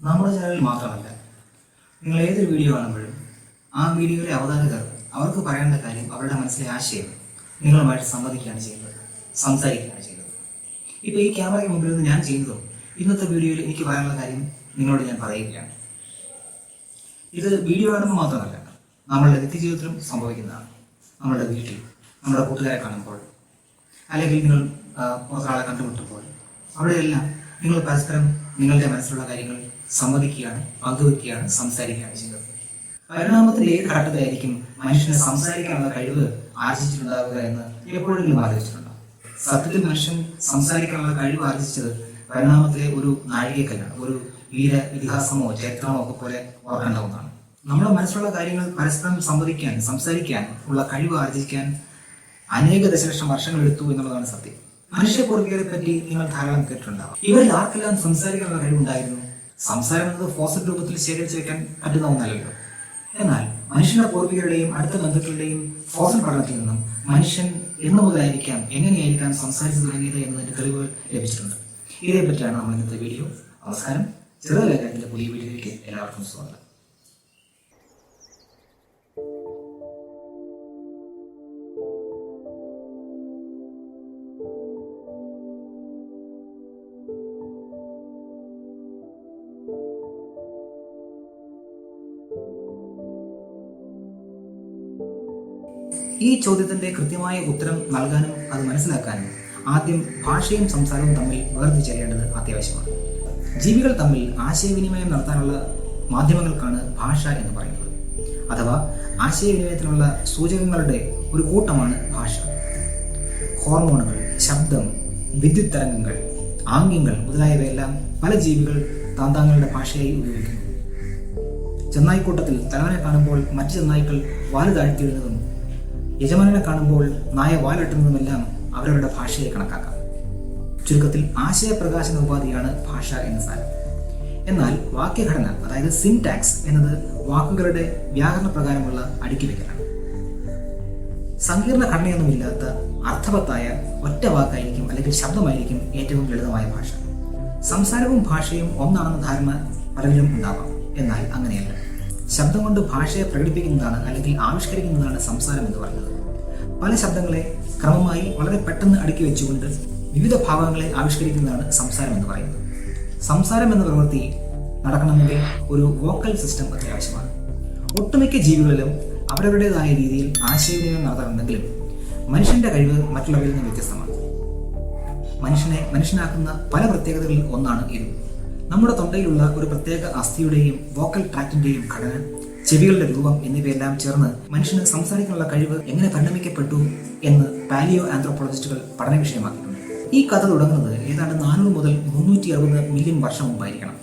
നമ്മുടെ ചാനലിൽ മാത്രമല്ല, നിങ്ങൾ ഏതൊരു വീഡിയോ കാണുമ്പോഴും ആ വീഡിയോയിലെ അവതാരകർ അവർക്ക് പറയേണ്ട കാര്യം, അവരുടെ മനസ്സിലെ ആശയം നിങ്ങളുമായിട്ട് സംവദിക്കുകയാണ് ചെയ്യുന്നത്, സംസാരിക്കുകയാണ് ചെയ്യുന്നത്. ഇപ്പോൾ ഈ ക്യാമറയ്ക്ക് മുമ്പിൽ നിന്ന് ഞാൻ ചെയ്യുന്നതോ ഇന്നത്തെ വീഡിയോയിൽ എനിക്ക് പറയാനുള്ള കാര്യം നിങ്ങളോട് ഞാൻ പറയുകയാണ്. ഇത് വീഡിയോ കാണുമ്പോൾ മാത്രമല്ല, നമ്മളുടെ നിത്യജീവിതത്തിലും സംഭവിക്കുന്നതാണ്. നമ്മളുടെ വീട്ടിൽ, നമ്മുടെ കൂട്ടുകാരെ കാണുമ്പോൾ, അല്ലെങ്കിൽ നിങ്ങൾ ഒരാളെ കണ്ടുമുട്ടുമ്പോൾ, അവിടെയെല്ലാം നിങ്ങൾ പരസ്പരം നിങ്ങളുടെ മനസ്സിലുള്ള കാര്യങ്ങൾ സംവദിക്കുകയാണ്, പങ്കുവെക്കുകയാണ്, സംസാരിക്കുകയാണ് ചെയ്യുന്നത്. പരിണാമത്തിന്റെ ഏത് ഘട്ടത്തിലായിരിക്കും മനുഷ്യന് സംസാരിക്കാനുള്ള കഴിവ് ആർജിച്ചിട്ടുണ്ടാവുക എന്ന് എപ്പോഴെങ്കിലും ആലോചിച്ചിട്ടുണ്ടോ? സത്യത്തിൽ മനുഷ്യൻ സംസാരിക്കാനുള്ള കഴിവ് ആർജിച്ചത് പരിണാമത്തിലെ ഒരു നാഴികക്കല്ലാണ്. ഒരു വീര ഇതിഹാസമോ ചരിത്രമോ ഒക്കെ പോലെ ഓർക്കേണ്ട ഒന്നാണ്. നമ്മുടെ മനസ്സിലുള്ള കാര്യങ്ങൾ പരസ്പരം സംവദിക്കാൻ, സംസാരിക്കാൻ ഉള്ള കഴിവ് ആർജിക്കാൻ അനേക ദശലക്ഷം വർഷങ്ങൾ എടുത്തു എന്നുള്ളതാണ് സത്യം. മനുഷ്യപൂർവികരെ പറ്റി നിങ്ങൾ ധാരാളം കേട്ടിട്ടുണ്ടാവും. ഇവരിൽ ആർക്കെല്ലാം സംസാരിക്കാനുള്ള കഴിവുണ്ടായിരുന്നു? സംസാരം എന്നത് ഫോസിൽ രൂപത്തിൽ ശേഖരിച്ചു വെക്കാൻ പറ്റുന്ന ഒന്നല്ലല്ലോ. എന്നാൽ മനുഷ്യരുടെ പൂർവികരുടെയും അടുത്ത ബന്ധുക്കളുടെയും ഫോസിൽ പഠനത്തിൽ നിന്നും മനുഷ്യൻ എന്നു മുതലായിരിക്കാം, എങ്ങനെയായിരിക്കാം സംസാരിച്ചു തുടങ്ങിയത് എന്നതിന്റെ തെളിവുകൾ ലഭിച്ചിട്ടുണ്ട്. ഇതേപ്പറ്റിയാണ് നമ്മൾ ഇന്നത്തെ വീഡിയോ. നമസ്കാരം, ചെറുതലേഖനത്തിന്റെ പുതിയ വീഡിയോയിലേക്ക് എല്ലാവർക്കും സ്വാഗതം. ഈ ചോദ്യത്തിന്റെ കൃത്യമായ ഉത്തരം നൽകാനും അത് മനസ്സിലാക്കാനും ആദ്യം ഭാഷയും സംസാരവും തമ്മിൽ വേർതിരിച്ചറിയേണ്ടത് അത്യാവശ്യമാണ്. ജീവികൾ തമ്മിൽ ആശയവിനിമയം നടത്താനുള്ള മാധ്യമങ്ങൾക്കാണ് ഭാഷ എന്ന് പറയുന്നത്. അഥവാ ആശയവിനിമയത്തിനുള്ള സൂചകങ്ങളുടെ ഒരു കൂട്ടമാണ് ഭാഷ. ഹോർമോണുകൾ, ശബ്ദം, വിദ്യുത് തരംഗങ്ങൾ, ആംഗ്യങ്ങൾ മുതലായവയെല്ലാം പല ജീവികൾ താന്താങ്ങളുടെ ഭാഷയായി ഉപയോഗിക്കുന്നു. ചെന്നായിക്കൂട്ടത്തിൽ തലവനെ കാണുമ്പോൾ മറ്റു ചെന്നായ്ക്കൾ വാല് താഴ്ത്തിയിടുന്നതും യജമാനെ കാണുമ്പോൾ നായ വാലിട്ടുന്നതുമെല്ലാം അവരവരുടെ ഭാഷയെ കണക്കാക്കാം. ചുരുക്കത്തിൽ ആശയപ്രകാശന ഉപാധിയാണ് ഭാഷ എന്ന സാരം. എന്നാൽ വാക്യഘടന, അതായത് സിൻടാക്സ് എന്നത് വാക്കുകളുടെ വ്യാകരണ പ്രകാരമുള്ള അടുക്കിവെക്കലാണ്. സങ്കീർണ ഘടനയൊന്നുമില്ലാത്ത അർത്ഥവത്തായ ഒറ്റ വാക്കായിരിക്കും അല്ലെങ്കിൽ ശബ്ദമായിരിക്കും ഏറ്റവും ലളിതമായ ഭാഷ. സംസാരവും ഭാഷയും ഒന്നാണെന്ന ധാരണ പലരിലും ഉണ്ടാവാം. എന്നാൽ അങ്ങനെയല്ല. ശബ്ദം കൊണ്ട് ഭാഷയെ പ്രകടിപ്പിക്കുന്നതാണ് അല്ലെങ്കിൽ ആവിഷ്കരിക്കുന്നതാണ് സംസാരം എന്ന് പറയുന്നത്. പല ശബ്ദങ്ങളെ ക്രമമായി വളരെ പെട്ടെന്ന് അടുക്കി വെച്ചുകൊണ്ട് വിവിധ ഭാവങ്ങളെ ആവിഷ്കരിക്കുന്നതാണ് സംസാരം എന്ന് പറയുന്നത്. സംസാരം എന്ന പ്രവൃത്തി നടക്കണമെങ്കിൽ ഒരു വോക്കൽ സിസ്റ്റം അത്യാവശ്യമാണ്. ഒട്ടുമിക്ക ജീവികളിലും അവരവരുടേതായ രീതിയിൽ ആശയവിനിമയം നടത്താറുണ്ടെങ്കിലും മനുഷ്യന്റെ കഴിവ് മറ്റുള്ളവരിൽ നിന്ന് വ്യത്യസ്തമാണ്. മനുഷ്യനെ മനുഷ്യനാക്കുന്ന പല പ്രത്യേകതകളിൽ ഒന്നാണ് ഇത്. നമ്മുടെ തൊണ്ടയിലുള്ള ഒരു പ്രത്യേക അസ്ഥിയുടെയും വോക്കൽ ട്രാക്റ്റിന്റെയും ഘടന, ചെവികളുടെ രൂപം എന്നിവയെല്ലാം ചേർന്ന് മനുഷ്യന് സംസാരിക്കാനുള്ള കഴിവ് എങ്ങനെ പരിണമിക്കപ്പെട്ടു എന്ന് പാലിയോ ആന്ത്രോപോളജിസ്റ്റുകൾ പഠന വിഷയമാക്കിയിട്ടുണ്ട്. ഈ കഥ തുടങ്ങുന്നത് ഏതാണ്ട് 400 മുതൽ 360 മില്യൺ വർഷം മുമ്പായിരിക്കണം.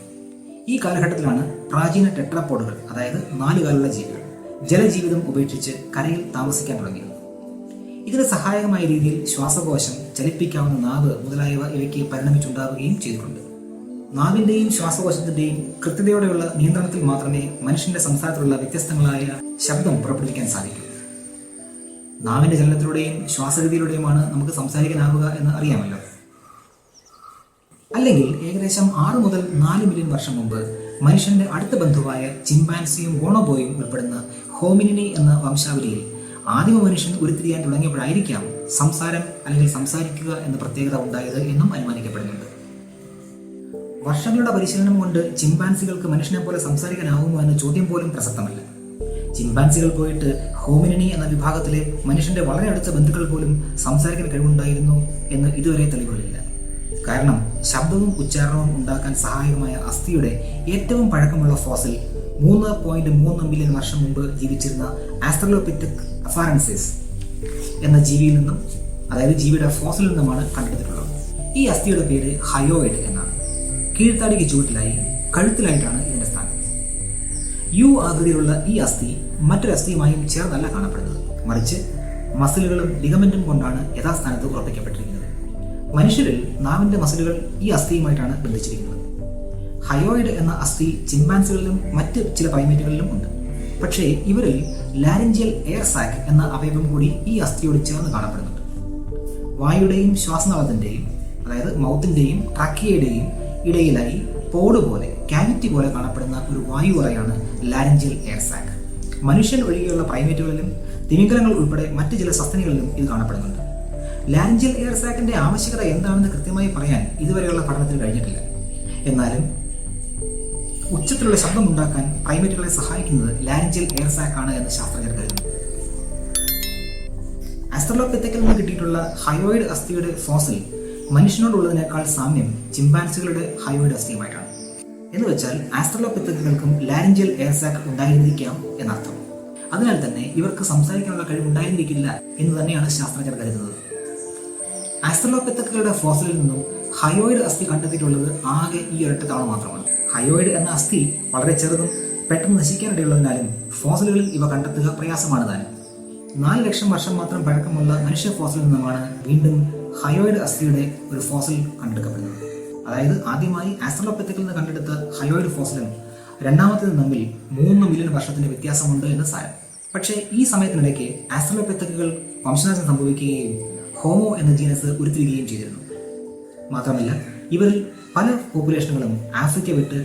ഈ കാലഘട്ടത്തിലാണ് പ്രാചീന ടെട്രാപോഡുകൾ, അതായത് 4 കാലുള്ള ജീവികൾ, ജലജീവിതം ഉപേക്ഷിച്ച് കരയിൽ താമസിക്കാൻ തുടങ്ങിയത്. ഇതിന് സഹായകമായ രീതിയിൽ ശ്വാസകോശം, ചലിപ്പിക്കാവുന്ന നാവ് മുതലായവ ഇവയ്ക്ക് പരിണമിച്ചുണ്ടാവുകയും ചെയ്തിട്ടുണ്ട്. നാവിന്റെയും ശ്വാസകോശത്തിന്റെയും കൃത്യതയോടെയുള്ള നിയന്ത്രണത്തിൽ മാത്രമേ മനുഷ്യന്റെ സംസാരത്തിലുള്ള വ്യത്യസ്തങ്ങളായ ശബ്ദം പുറപ്പെടുവിക്കാൻ സാധിക്കൂ. നാവിന്റെ ചലനത്തിലൂടെയും ശ്വാസഗതിയിലൂടെയുമാണ് നമുക്ക് സംസാരിക്കാനാവുക എന്ന് അറിയാമല്ലോ. അല്ലെങ്കിൽ ഏകദേശം 6 മുതൽ 4 മില്യൺ വർഷം മുമ്പ് മനുഷ്യന്റെ അടുത്ത ബന്ധുവായ ചിമ്പാൻസിയും ബോണോബോയും ഉൾപ്പെടുന്ന ഹോമിനിനി എന്ന വംശാവലിയിൽ ആദിമ മനുഷ്യൻ ഉരുത്തിരിയാൻ തുടങ്ങിയപ്പോഴായിരിക്കാം സംസാരം അല്ലെങ്കിൽ സംസാരിക്കുക എന്ന പ്രത്യേകത ഉണ്ടായത് എന്നും അനുമാനിക്കപ്പെടുന്നുണ്ട്. വർഷങ്ങളുടെ പരിശീലനം കൊണ്ട് ചിമ്പാൻസികൾക്ക് മനുഷ്യനെ പോലെ സംസാരിക്കാനാവുമോ എന്ന ചോദ്യം പോലും പ്രസക്തമല്ല. ചിമ്പാൻസികൾ പോയിട്ട് ഹോമിനിനി എന്ന വിഭാഗത്തിലെ മനുഷ്യന്റെ വളരെ അടുത്ത ബന്ധുക്കൾ പോലും സംസാരിക്കാൻ കഴിവുണ്ടായിരുന്നു എന്ന് ഇതുവരെ തെളിവുകളില്ല. കാരണം ശബ്ദവും ഉച്ചാരണവും ഉണ്ടാക്കാൻ സഹായകമായ അസ്ഥിയുടെ ഏറ്റവും പഴക്കമുള്ള ഫോസിൽ 3.3 മില്യൺ വർഷം മുമ്പ് ജീവിച്ചിരുന്ന ആസ്ട്രലോപിറ്റക് അഫാറൻസിസ് എന്ന ജീവിയിൽ നിന്നും, അതായത് ജീവിയുടെ ഫോസിലിൽ നിന്നുമാണ് കണ്ടെടുത്തിട്ടുള്ളത്. ഈ അസ്ഥിയുടെ പേര് ഹയോയിഡ് എന്നാണ്. കീഴ്ത്താടിക്ക് ചുവട്ടിലായി കഴുത്തിലായിട്ടാണ് ഇതിന്റെ സ്ഥാനം. യു ആകൃതിയിലുള്ള ഈ അസ്ഥി മറ്റൊരു അസ്ഥിയുമായും ചേർന്നല്ല കാണപ്പെടുന്നത്, മറിച്ച് മസിലുകളും ലിഗമെന്റും കൊണ്ടാണ് യഥാസ്ഥാനത്ത് ഉറപ്പിക്കപ്പെട്ടിരിക്കുന്നത്. മനുഷ്യരിൽ നാവിന്റെ മസിലുകൾ ഈ അസ്ഥിയുമായിട്ടാണ് ബന്ധിച്ചിരിക്കുന്നത്. ഹയോയിഡ് എന്ന അസ്ഥി ചിമ്പാൻസികളിലും മറ്റ് ചില പ്രൈമേറ്റുകളിലും ഉണ്ട്. പക്ഷേ ഇവരിൽ ലാരിഞ്ചിയൽ എയർ സാക്ക് എന്ന അവയവം കൂടി ഈ അസ്ഥിയോട് ചേർന്ന് കാണപ്പെടുന്നുണ്ട്. വായുടെയും ശ്വാസനാളത്തിന്റെയും, അതായത് മൗത്തിന്റെയും ട്രാക്കിയയുടെയും ഇടയിലായി പോഡ് പോലെ കാവിറ്റി പോലെ കാണപ്പെടുന്ന ഒരു വായു ഉറയാണ് ലാരിഞ്ചൽ എയർ സാക്ക്. മനുഷ്യൻ ഒഴികെയുള്ള പ്രൈമേറ്റുകളിലും തിമിംഗലങ്ങൾ ഉൾപ്പെടെ മറ്റ് ചില സസ്തനികളിലും ഇത് കാണപ്പെടുന്നുണ്ട്. ലാരിഞ്ചൽ എയർ സാക്കിന്റെ ആവശ്യകത എന്താണെന്ന് കൃത്യമായി പറയാൻ ഇതുവരെയുള്ള പഠനത്തിൽ കഴിഞ്ഞിട്ടില്ല. എന്നാലും ഉച്ചത്തിലുള്ള ശബ്ദം ഉണ്ടാക്കാൻ പ്രൈമേറ്റുകളെ സഹായിക്കുന്നത് ലാരിഞ്ചൽ എയർ സാക്ക് ആണ് എന്ന് ശാസ്ത്രജ്ഞർ കരുതുന്നു. ആസ്ട്രലോപിത്തക്കിൽ നിന്ന് കിട്ടിയിട്ടുള്ള ഹയോയിഡ് അസ്ഥിയുടെ ഫോസിൽ മനുഷ്യനോടുള്ളതിനേക്കാൾ സാമ്യം ചിമ്പാൻസികളുടെ ഹയോയിഡ് അസ്ഥിയുമായിട്ടാണ്. എന്ന് വെച്ചാൽ ആസ്ട്രലോപിത്തക്കുകൾക്കും ലാരിഞ്ചൽ എയർ സാക്ക് ഉണ്ടായിരുന്നിരിക്കാം എന്നർത്ഥം. അതിനാൽ തന്നെ ഇവർക്ക് സംസാരിക്കാനുള്ള കഴിവുണ്ടായിരുന്നിരിക്കില്ല എന്ന് തന്നെയാണ് ശാസ്ത്രജ്ഞർ കരുതുന്നത്. ആസ്ട്രലോപിത്തക്കുകളുടെ ഫോസിലിൽ നിന്നും ഹയോയിഡ് അസ്ഥി കണ്ടെത്തിയിട്ടുള്ളത് ആകെ ഈ ഒരൊറ്റ തവണ മാത്രമാണ്. ഹയോയിഡ് എന്ന അസ്ഥി വളരെ ചെറുതും പെട്ടെന്ന് നശിക്കാനിടയുള്ളതിനാലും ഫോസിലുകളിൽ ഇവ കണ്ടെത്തുക പ്രയാസമാണ് താനും. 4 ലക്ഷം വർഷം മാത്രം പഴക്കമുള്ള മനുഷ്യ ഫോസിലിൽ നിന്നുമാണ് വീണ്ടും ഹയോയിഡ് അസ്ഥിയുടെ ഒരു ഫോസിൽ കണ്ടെടുക്കപ്പെടുന്നത്. അതായത് ആദ്യമായി ആസ്ട്രലോപിത്തക്കിൽ നിന്ന് കണ്ടെടുത്ത ഹയോയിഡ് ഫോസിലും രണ്ടാമത്തേത് തമ്മിൽ 3 മില്യൺ വർഷത്തിന്റെ വ്യത്യാസമുണ്ട് എന്ന് സാരം. പക്ഷേ ഈ സമയത്തിനിടയ്ക്ക് ആസ്ട്രലോപിത്തക്കുകൾ വംശനാശം സംഭവിക്കുകയും ഹോമോ എന്ന ജീനസ് ഉരുത്തിരിയുകയും ചെയ്തിരുന്നു. മാത്രമല്ല ഇവരിൽ പല പോപ്പുലേഷനുകളും ആഫ്രിക്ക വിട്ട്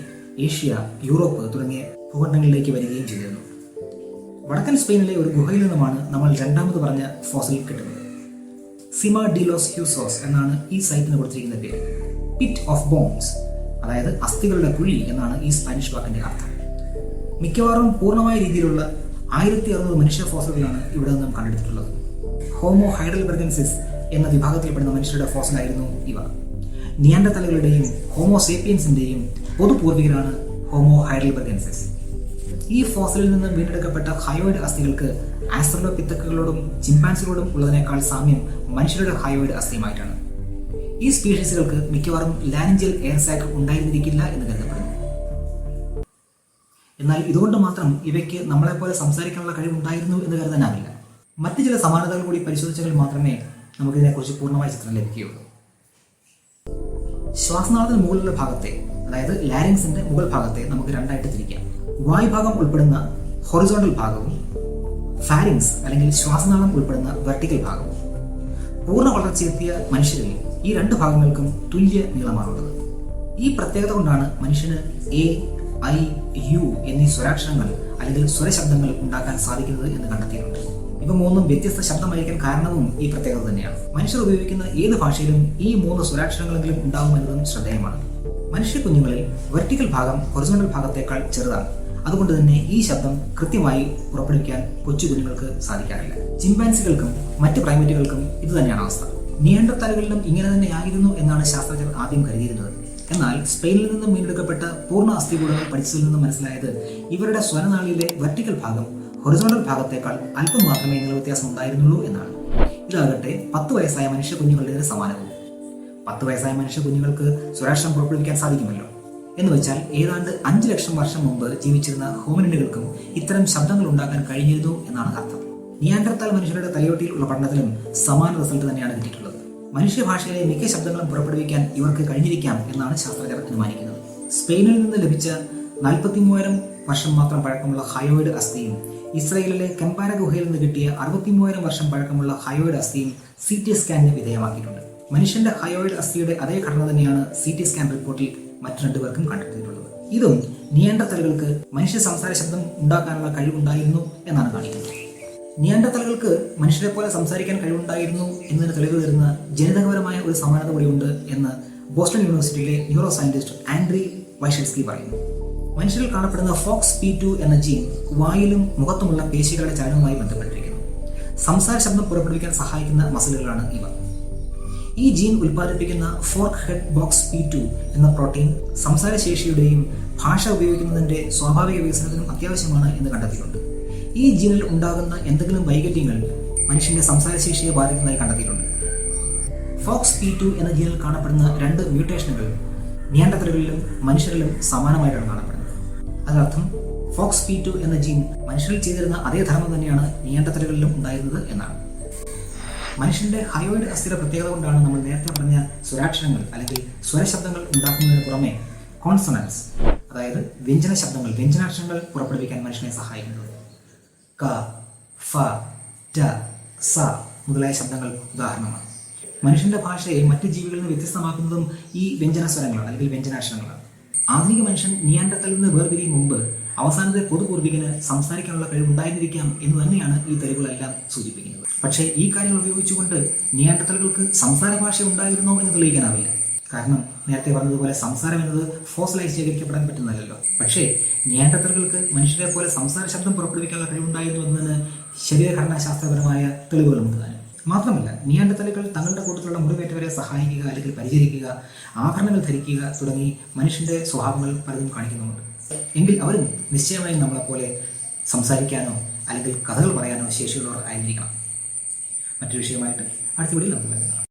ഏഷ്യ, യൂറോപ്പ് തുടങ്ങിയ ഭൂഖണ്ഡങ്ങളിലേക്ക് വരികയും ചെയ്തിരുന്നു. വടക്കൻ സ്പെയിനിലെ ഒരു ഗുഹയിൽ നിന്നുമാണ് നമ്മൾ രണ്ടാമത് പറഞ്ഞ ഫോസിൽ കിട്ടുന്നത്. സിമ ഡി ലോസ് ഹ്യൂസോസ് എന്നാണ് ഈ സൈറ്റിന് കൊടുത്തിരിക്കുന്ന പേര്. പിറ്റ് ഓഫ് ബോൺസ്, അതായത് അസ്ഥികളുടെ കുഴി എന്നാണ് ഈ സ്പാനിഷ് വാക്കിന്റെ അർത്ഥം. മിക്കവാറും പൂർണ്ണമായ രീതിയിലുള്ള 1600 മനുഷ്യ ഫോസിലുകളാണ് ഇവിടെ നിന്നും കണ്ടെടുത്തിട്ടുള്ളത്. ഹോമോ ഹൈഡൽബർഗൻസിസ് എന്ന വിഭാഗത്തിൽപ്പെടുന്ന മനുഷ്യരുടെ ഫോസിലായിരുന്നു ഇവ. നിയാൻഡർതലുകളുടെയും ഹോമോ സേപ്പിയൻസിന്റെയും പൊതുപൂർവികരാണ് ഹോമോ ഹൈഡൽബർഗൻസിസ്. ഈ ഫോസിലിൽ നിന്ന് വീണ്ടെടുക്കപ്പെട്ട ഹയോയിഡ് അസ്ഥികൾക്ക് ആസ്ട്രലോപിത്തക്കുകളോടും ചിമ്പാൻസികളോടും ഉള്ളതിനേക്കാൾ സാമ്യം മനുഷ്യരുടെ ഹയോയിഡ് അസ്ഥിയുമായിട്ടാണ്. ഈ സ്പീഷീസുകൾക്ക് മിക്കവാറും ലാരിഞ്ചൽ എയർ സാക്ക് ഉണ്ടായിരുന്നിരിക്കില്ല എന്ന് കരുതപ്പെടുന്നു. എന്നാൽ ഇതുകൊണ്ട് മാത്രം ഇവയ്ക്ക് നമ്മളെപ്പോലെ സംസാരിക്കാനുള്ള കഴിവുണ്ടായിരുന്നു എന്ന് കരുതാനാവില്ല. മറ്റ് ചില സമാനതകൾ കൂടി പരിശോധിച്ചെങ്കിൽ മാത്രമേ നമുക്കിതിനെക്കുറിച്ച് പൂർണ്ണമായ ചിത്രം ലഭിക്കുകയുള്ളൂ. ശ്വാസനാളത്തിന് മുകളിലുള്ള ഭാഗത്തെ, അതായത് ലാരിങ്സിന്റെ മുകൾ ഭാഗത്തെ നമുക്ക് രണ്ടായിട്ട് തിരിക്കാം. വായുഭാഗം ഉൾപ്പെടുന്ന ഹൊറിസോണ്ടൽ ഭാഗവും ഫാരിങ്സ് അല്ലെങ്കിൽ ശ്വാസനാളം ഉൾപ്പെടുന്ന വെർട്ടിക്കൽ ഭാഗവും. പൂർണ്ണ വളർച്ചയെത്തിയ മനുഷ്യരിൽ ഈ രണ്ട് ഭാഗങ്ങൾക്കും തുല്യ നീളമാണുള്ളത്. ഈ പ്രത്യേകത കൊണ്ടാണ് മനുഷ്യന് എ, ഐ, യു എന്നീ സ്വരാക്ഷരങ്ങൾ അല്ലെങ്കിൽ സ്വരശബ്ദങ്ങൾ ഉണ്ടാക്കാൻ സാധിക്കുന്നത് എന്ന് കണ്ടെത്തിയിട്ടുണ്ട്. ഇവ മൂന്നും വ്യത്യസ്ത ശബ്ദമായിരിക്കാൻ കാരണവും ഈ പ്രത്യേകത തന്നെയാണ്. മനുഷ്യർ ഉപയോഗിക്കുന്ന ഏത് ഭാഷയിലും ഈ 3 സ്വരാക്ഷരങ്ങളെങ്കിലും ഉണ്ടാകുമെന്നതും ശ്രദ്ധേയമാണ്. മനുഷ്യ കുഞ്ഞുങ്ങളിൽ വെർട്ടിക്കൽ ഭാഗം ഹൊറിസോണ്ടൽ ഭാഗത്തേക്കാൾ ചെറുതാണ്. അതുകൊണ്ട് തന്നെ ഈ ശബ്ദം കൃത്യമായി പുറപ്പെടുവിക്കാൻ കൊച്ചു കുഞ്ഞുങ്ങൾക്ക് സാധിക്കാറില്ല. ചിമ്പാൻസികൾക്കും മറ്റ് പ്രൈമറ്റുകൾക്കും ഇത് തന്നെയാണ് അവസ്ഥ. നിയാൻഡർതലുകളിലും ഇങ്ങനെ തന്നെയായിരുന്നു എന്നാണ് ശാസ്ത്രജ്ഞർ ആദ്യം കരുതിയിരുന്നത്. എന്നാൽ സ്പെയിനിൽ നിന്നും വീണ്ടെടുക്കപ്പെട്ട പൂർണ്ണ അസ്ഥികൂടങ്ങൾ പഠിച്ചതിൽ നിന്നും മനസ്സിലായത് ഇവരുടെ സ്വരനാളിയിലെ വെർട്ടിക്കൽ ഭാഗം ഹൊറിസോണ്ടൽ ഭാഗത്തേക്കാൾ അല്പം മാത്രമേ നീള വ്യത്യാസം ഉണ്ടായിരുന്നുള്ളൂ എന്നാണ്. ഇതാകട്ടെ 10 വയസ്സായ മനുഷ്യ കുഞ്ഞുങ്ങളുടെ സമാനവും. 10 വയസ്സായ മനുഷ്യ കുഞ്ഞുങ്ങൾക്ക് സ്വരാക്ഷരം പുറപ്പെടുവിക്കാൻ സാധിക്കുമല്ലോ. എന്ന് വെച്ചാൽ ഏതാണ്ട് 5 ലക്ഷം വർഷം മുമ്പ് ജീവിച്ചിരുന്ന ഹോമിനിഡുകൾക്കും ഇത്തരം ശബ്ദങ്ങൾ ഉണ്ടാക്കാൻ കഴിഞ്ഞിരുന്നു എന്നാണ് അർത്ഥം. നിയാൻഡർതാൽ മനുഷ്യരുടെ തലയോട്ടിയിലുള്ള പഠനത്തിലും സമാന റിസൾട്ട് തന്നെയാണ് കിട്ടിയിട്ടുള്ളത്. മനുഷ്യഭാഷയിലെ മിക്ക ശബ്ദങ്ങളും പുറപ്പെടുവിക്കാൻ ഇവർക്ക് കഴിഞ്ഞിരിക്കാം എന്നാണ് ശാസ്ത്രജ്ഞർ അനുമാനിക്കുന്നത്. സ്പെയിനിൽ നിന്ന് ലഭിച്ച 43,000 വർഷം മാത്രം പഴക്കമുള്ള ഹയോയിഡ് അസ്ഥിയും ഇസ്രായേലിലെ കെമ്പാര ഗുഹയിൽ നിന്ന് കിട്ടിയ 63,000 വർഷം പഴക്കമുള്ള ഹയോയിഡ് അസ്ഥിയും CT സ്കാനിന് വിധേയമാക്കിയിട്ടുണ്ട്. മനുഷ്യന്റെ ഹയോയിഡ് അസ്ഥിയുടെ അതേ ഘടന തന്നെയാണ് CT സ്കാൻ റിപ്പോർട്ടിൽ മറ്റു 2 പേർക്കും കണ്ടെത്തിയിട്ടുള്ളത്. ഇതും നിയാൻഡർതലുകൾക്ക് മനുഷ്യ സംസാര ശബ്ദം ഉണ്ടാക്കാനുള്ള കഴിവുണ്ടായിരുന്നു എന്നാണ് കാണിക്കുന്നത്. നിയാൻഡർതലുകൾക്ക് മനുഷ്യരെ പോലെ സംസാരിക്കാൻ കഴിവുണ്ടായിരുന്നു എന്നതിന് തെളിവ് തരുന്ന ജനിതകപരമായ ഒരു സമാനത കൂടിയുണ്ട് എന്ന് ബോസ്റ്റൺ യൂണിവേഴ്സിറ്റിയിലെ ന്യൂറോ സയന്റിസ്റ്റ് ആൻഡ്രി വൈഷെൽസ്കി പറയുന്നു. മനുഷ്യരിൽ കാണപ്പെടുന്ന FOXP2 എന്ന ജീൻ വായിലും മുഖത്തുമുള്ള പേശികളുടെ ചലനവുമായി ബന്ധപ്പെട്ടിരിക്കുന്നു. സംസാര ശബ്ദം പുറപ്പെടുവിക്കാൻ സഹായിക്കുന്ന മസിലുകളാണ് ഇവ. ഈ ജീൻ ഉൽപ്പാദിപ്പിക്കുന്ന ഫോർക്ക് ഹെഡ് ബോക്സ് P2 എന്ന പ്രോട്ടീൻ സംസാരശേഷിയുടെയും ഭാഷ ഉപയോഗിക്കുന്നതിന്റെ സ്വാഭാവിക വികസനത്തിനും അത്യാവശ്യമാണ് എന്ന് കണ്ടെത്തിയിട്ടുണ്ട്. ഈ ജീനിൽ ഉണ്ടാകുന്ന എന്തെങ്കിലും വൈകല്യങ്ങൾ മനുഷ്യന്റെ സംസാരശേഷിയെ ബാധിക്കുന്നതായി കണ്ടെത്തിയിട്ടുണ്ട്. FOXP2 എന്ന ജീനിൽ കാണപ്പെടുന്ന 2 മ്യൂട്ടേഷനുകൾ നിയാൻഡർതലുകളിലും മനുഷ്യരിലും സമാനമായിട്ടാണ് കാണപ്പെടുന്നത്. അതിനർത്ഥം FOXP2 എന്ന ജീൻ മനുഷ്യരിൽ ചെയ്തിരുന്ന അതേ ധർമ്മം തന്നെയാണ് നിയാൻഡർതലുകളിലും ഉണ്ടായിരുന്നത് എന്നാണ്. മനുഷ്യന്റെ ഹയോയിഡ് അസ്ഥിയുടെ പ്രത്യേകത കൊണ്ടാണ് നമ്മൾ നേരത്തെ പറഞ്ഞ സ്വരാക്ഷരങ്ങൾ അല്ലെങ്കിൽ സ്വരശബ്ദങ്ങൾ ഉണ്ടാക്കുന്നതിന് പുറമെ കോൺസണൻസ്, അതായത് വ്യഞ്ജന ശബ്ദങ്ങൾ, വ്യഞ്ജനാക്ഷരങ്ങൾ പുറപ്പെടുവിക്കാൻ മനുഷ്യനെ സഹായിക്കുന്നത്. ക, ഫ, ട, സ മുതലായ ശബ്ദങ്ങൾ ഉദാഹരണമാണ്. മനുഷ്യന്റെ ഭാഷയെ മറ്റ് ജീവികളിൽ നിന്ന് വ്യത്യസ്തമാക്കുന്നതും ഈ വ്യഞ്ജന സ്വരങ്ങളാണ് അല്ലെങ്കിൽ വ്യഞ്ജനാക്ഷരങ്ങളാണ്. ആധുനിക മനുഷ്യൻ നിയാൻഡർത്തലിൽ നിന്ന് വേർതിരിയും മുമ്പ് അവസാനത്തെ പൊതുപൂർവികന് സംസാരിക്കാനുള്ള കഴിവുണ്ടായിരുന്നിരിക്കാം എന്ന് തന്നെയാണ് ഈ തെളിവുകളെല്ലാം സൂചിപ്പിക്കുന്നത്. പക്ഷേ ഈ കാര്യങ്ങൾ ഉപയോഗിച്ചുകൊണ്ട് നിയാൻഡർത്തലുകൾക്ക് സംസാര ഭാഷ ഉണ്ടായിരുന്നോ എന്ന് തെളിയിക്കാനാവില്ല. കാരണം നേരത്തെ പറഞ്ഞതുപോലെ സംസാരം എന്നത് ഫോസിലായി ശേഖരിക്കപ്പെടാൻ പറ്റുന്നതല്ലോ. പക്ഷേ നിയാൻഡർത്തലുകൾക്ക് മനുഷ്യരെ പോലെ സംസാര ശബ്ദം പുറപ്പെടുവിക്കാനുള്ള കഴിവുണ്ടായിരുന്നു എന്നതിന് ശരീരഘടനാശാസ്ത്രപരമായ തെളിവുകളുണ്ട് താനും. മാത്രമല്ല, നിയാൻഡർത്തലുകൾ തങ്ങളുടെ കൂട്ടത്തിലുള്ള മുറിവേറ്റവരെ സഹായിക്കുക അല്ലെങ്കിൽ പരിചരിക്കുക, ആഭരണങ്ങൾ ധരിക്കുക തുടങ്ങി മനുഷ്യന്റെ സ്വഭാവങ്ങൾ പലതും കാണിക്കുന്നുമുണ്ട്. എങ്കിൽ അവരും നിശ്ചയമായും നമ്മളെപ്പോലെ സംസാരിക്കാനോ അല്ലെങ്കിൽ കഥകൾ പറയാനോ ശേഷിയുള്ളവർ ആയിരിക്കണം. മറ്റൊരു വിഷയമായിട്ട് അടുത്ത വീഡിയോയിൽ നമുക്ക് കാണാം.